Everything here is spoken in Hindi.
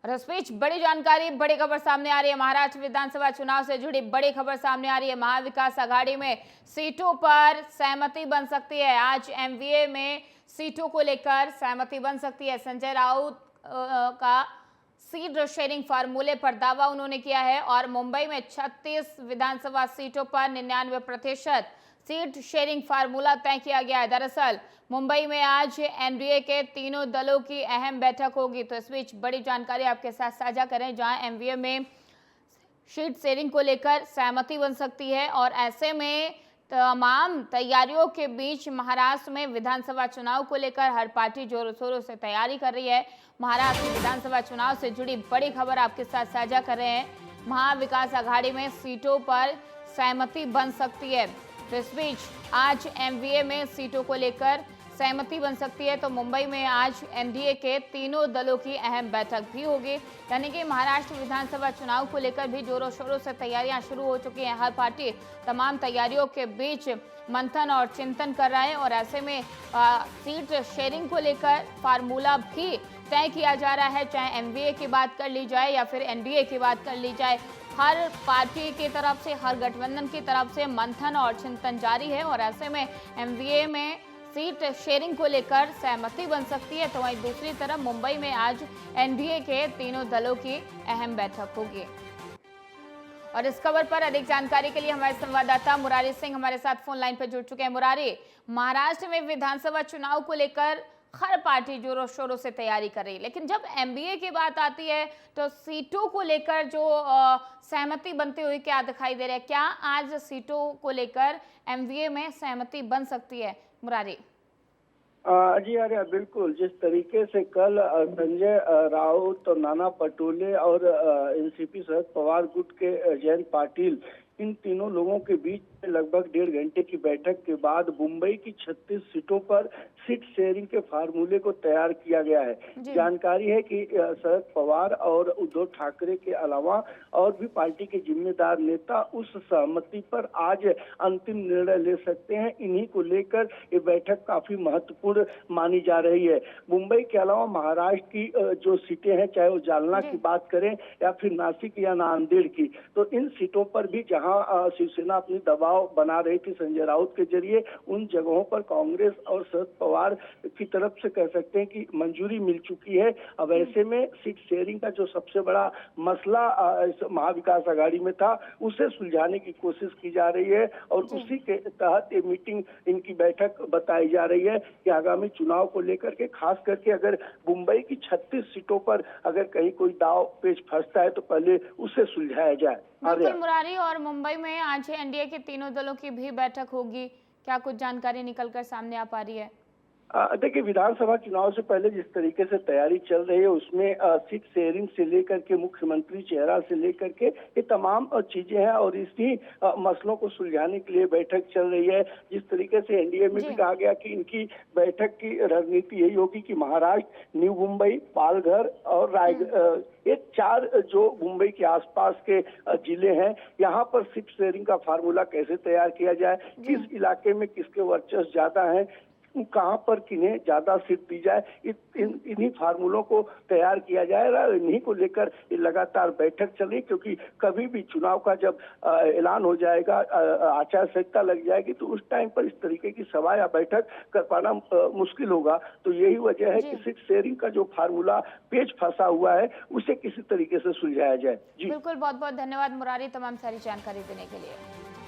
और इस बीच बड़ी जानकारी, बड़ी खबर सामने आ रही है। महाराष्ट्र विधानसभा चुनाव से जुड़ी बड़ी खबर सामने आ रही है। महाविकास आघाड़ी में सीटों पर सहमति बन सकती है। आज एमवीए में सीटों को लेकर सहमति बन सकती है। संजय राउत का सीट शेयरिंग फार्मूले पर दावा उन्होंने किया है और मुंबई में 36 विधानसभा सीटों पर 99% सीट शेयरिंग फार्मूला तय किया गया है। दरअसल मुंबई में आज एनडीए के तीनों दलों की अहम बैठक होगी। तो इस बीच बड़ी जानकारी आपके साथ साझा करें, जहां एमवीए में सीट शेयरिंग को लेकर सहमति बन सकती है और ऐसे में तमाम तैयारियों के बीच महाराष्ट्र में विधानसभा चुनाव को लेकर हर पार्टी जोरों शोरों से तैयारी कर रही है। महाराष्ट्र विधानसभा चुनाव से जुड़ी बड़ी खबर आपके साथ साझा कर रहे हैं। महाविकास आघाड़ी में सीटों पर सहमति बन सकती है। तो इस बीच आज एमवीए में सीटों को लेकर सहमति बन सकती है। तो मुंबई में आज एनडीए के तीनों दलों की अहम बैठक भी होगी, यानी कि महाराष्ट्र विधानसभा चुनाव को लेकर भी जोरों शोरों से तैयारियां शुरू हो चुकी हैं। हर पार्टी तमाम तैयारियों के बीच मंथन और चिंतन कर रहा है और ऐसे में सीट शेयरिंग को लेकर फार्मूला भी तय किया जा रहा है। चाहे एमवीए की बात कर ली जाए या फिर एनडीए की बात कर ली जाए, हर पार्टी की तरफ से, हर गठबंधन की तरफ से मंथन और चिंतन जारी है और ऐसे में एमवीए में सीट शेयरिंग को लेकर सहमति बन सकती है। तो वहीं दूसरी तरफ मुंबई में आज एनडीए के तीनों दलों की अहम बैठक होगी। और इस खबर पर अधिक जानकारी के लिए हमारे संवाददाता मुरारी सिंह हमारे साथ फोन लाइन पर जुड़ चुके हैं। मुरारी, महाराष्ट्र में विधानसभा चुनाव को लेकर हर पार्टी जोरों शोरों से तैयारी कर रही है, लेकिन जब एमवीए की बात आती है तो सीटों को लेकर जो सहमति बनती हुई क्या दिखाई दे रहा है? क्या आज सीटों को लेकर एमवीए में सहमति बन सकती है मुरारी? जी अरे बिल्कुल, जिस तरीके से कल संजय राउत और नाना पटोले और एनसीपी शरद पवार गुट के जयंत पाटिल, इन तीनों लोगों के बीच लगभग 1.5 घंटे की बैठक के बाद मुंबई की 36 सीटों पर सीट शेयरिंग के फार्मूले को तैयार किया गया है। जानकारी है कि शरद पवार और उद्धव ठाकरे के अलावा और भी पार्टी के जिम्मेदार नेता उस सहमति पर आज अंतिम निर्णय ले सकते हैं। इन्हीं को लेकर ये बैठक काफी महत्वपूर्ण मानी जा रही है। मुंबई के अलावा महाराष्ट्र की जो सीटें हैं, चाहे वो जालना की बात करें या फिर नासिक या नांदेड़ की, तो इन सीटों पर भी जहां शिवसेना अपनी दबाव बना रही थी संजय राउत के जरिए, उन जगहों पर कांग्रेस और शरद पवार की तरफ से कह सकते हैं कि मंजूरी मिल चुकी है। अब ऐसे में सीट शेयरिंग का जो सबसे बड़ा मसला महाविकास आघाड़ी में था, उसे सुलझाने की कोशिश की जा रही है और उसी के तहत ये मीटिंग, इनकी बैठक बताई जा रही है कि आगामी चुनाव को लेकर के, खास करके अगर मुंबई की 36 सीटों पर अगर कहीं कोई दाव पेच फंसता है तो पहले उसे सुलझाया जाए। बिल्कुल मुरारी, और मुंबई में आज एनडीए के तीनों दलों की भी बैठक होगी, क्या कुछ जानकारी निकलकर सामने आ पा रही है? देखिए, विधानसभा चुनाव से पहले जिस तरीके से तैयारी चल रही है उसमें सीट शेयरिंग से लेकर के मुख्यमंत्री चेहरा से लेकर के ये तमाम चीजें हैं और इसी मसलों को सुलझाने के लिए बैठक चल रही है। जिस तरीके से एनडीए में भी कहा गया कि इनकी बैठक की रणनीति यही होगी कि महाराष्ट्र, न्यू मुंबई, पालघर और रायगढ़, ये 4 जो मुंबई के आसपास के जिले हैं, यहाँ पर सीट शेयरिंग का फार्मूला कैसे तैयार किया जाए, किस इलाके में किसके वर्चस्व ज्यादा है, कहां पर किन्हें ज्यादा सीट दी जाए, इन्हीं फार्मूलों को तैयार किया जाएगा। इन्हीं को लेकर लगातार बैठक चली, क्योंकि कभी भी चुनाव का जब ऐलान हो जाएगा, आचार संहिता लग जाएगी, तो उस टाइम पर इस तरीके की सभा या बैठक कर पाना मुश्किल होगा। तो यही वजह है कि सीट शेयरिंग का जो फार्मूला पेच फंसा हुआ है उसे किसी तरीके से सुलझाया जाए। जी बिल्कुल, बहुत बहुत धन्यवाद मुरारी तमाम सारी जानकारी देने के लिए।